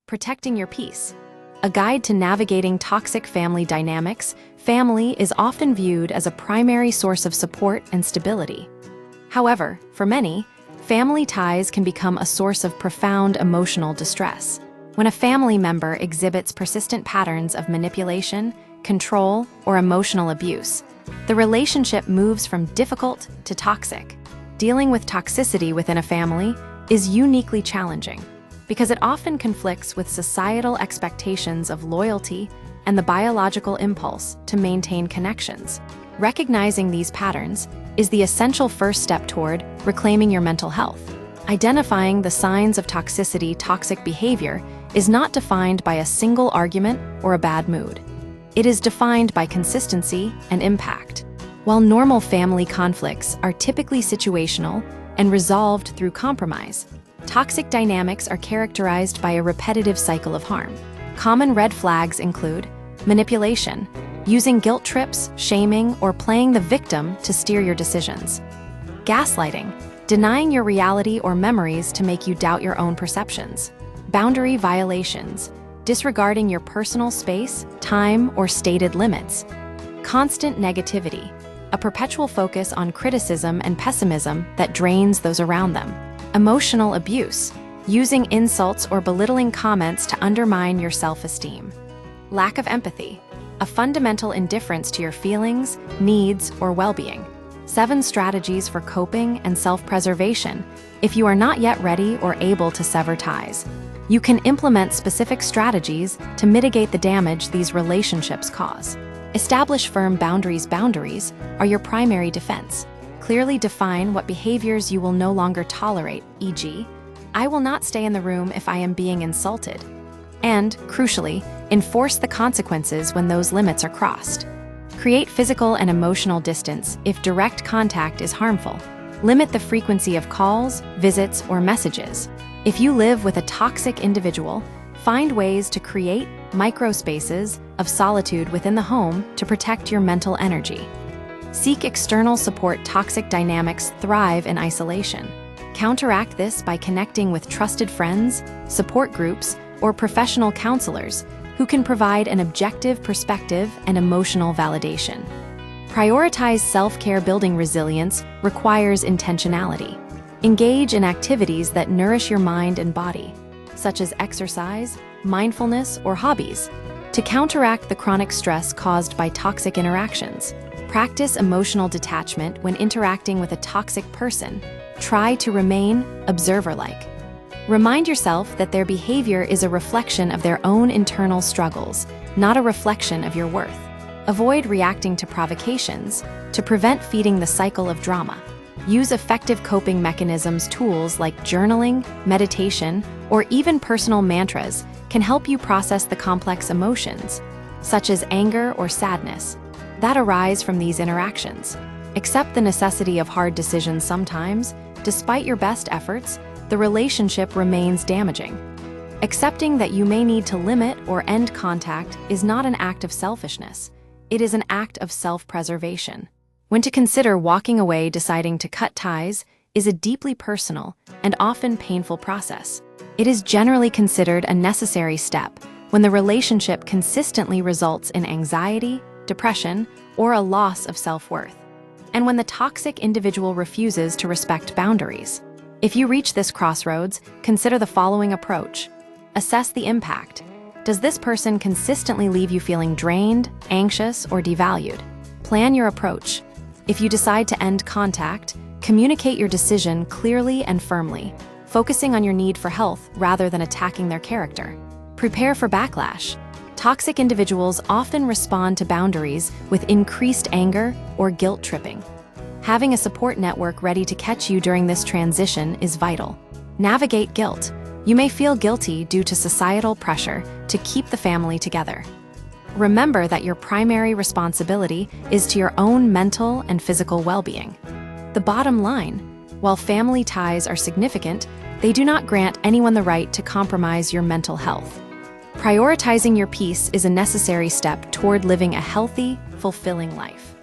Protecting Your Peace. A guide to navigating toxic family dynamics, family is often viewed as a primary source of support and stability. However, for many, family ties can become a source of profound emotional distress. When a family member exhibits persistent patterns of manipulation, control, or emotional abuse, the relationship moves from difficult to toxic. Dealing with toxicity within a family is uniquely challenging because it often conflicts with societal expectations of loyalty and the biological impulse to maintain connections. Recognizing these patterns is the essential first step toward reclaiming your mental health. Identifying the signs of toxic behavior is not defined by a single argument or a bad mood. It is defined by consistency and impact. While normal family conflicts are typically situational and resolved through compromise, toxic dynamics are characterized by a repetitive cycle of harm. Common red flags include manipulation, using guilt trips, shaming, or playing the victim to steer your decisions. Gaslighting, denying your reality or memories to make you doubt your own perceptions. Boundary violations, disregarding your personal space, time, or stated limits. Constant negativity, a perpetual focus on criticism and pessimism that drains those around them. Emotional abuse, using insults or belittling comments to undermine your self-esteem. Lack of empathy, a fundamental indifference to your feelings, needs, or well-being. 7 strategies for coping and self-preservation. If you are not yet ready or able to sever ties, you can implement specific strategies to mitigate the damage these relationships cause. Establish firm boundaries. Boundaries are your primary defense. Clearly define what behaviors you will no longer tolerate, e.g., I will not stay in the room if I am being insulted. And, crucially, enforce the consequences when those limits are crossed. Create physical and emotional distance if direct contact is harmful. Limit the frequency of calls, visits, or messages. If you live with a toxic individual, find ways to create microspaces of solitude within the home to protect your mental energy. Seek external support. Toxic dynamics thrive in isolation. Counteract this by connecting with trusted friends, support groups, or professional counselors who can provide an objective perspective and emotional validation. Prioritize self-care. Building resilience requires intentionality. Engage in activities that nourish your mind and body, such as exercise, mindfulness, or hobbies, to counteract the chronic stress caused by toxic interactions. Practice emotional detachment when interacting with a toxic person. Try to remain observer-like. Remind yourself that their behavior is a reflection of their own internal struggles, not a reflection of your worth. Avoid reacting to provocations to prevent feeding the cycle of drama. Use effective coping mechanisms. Tools like journaling, meditation, or even personal mantras can help you process the complex emotions, such as anger or sadness, that arise from these interactions. Accept the necessity of hard decisions. Sometimes, despite your best efforts, the relationship remains damaging. Accepting that you may need to limit or end contact is not an act of selfishness. It is an act of self-preservation. When to consider walking away, deciding to cut ties is a deeply personal and often painful process. It is generally considered a necessary step when the relationship consistently results in anxiety, depression, or a loss of self-worth, and when the toxic individual refuses to respect boundaries. If you reach this crossroads, consider the following approach. Assess the impact. Does this person consistently leave you feeling drained, anxious, or devalued? Plan your approach. If you decide to end contact, communicate your decision clearly and firmly, focusing on your need for health rather than attacking their character. Prepare for backlash. Toxic individuals often respond to boundaries with increased anger or guilt tripping. Having a support network ready to catch you during this transition is vital. Navigate guilt. You may feel guilty due to societal pressure to keep the family together. Remember that your primary responsibility is to your own mental and physical well-being. The bottom line, while family ties are significant, they do not grant anyone the right to compromise your mental health. Prioritizing your peace is a necessary step toward living a healthy, fulfilling life.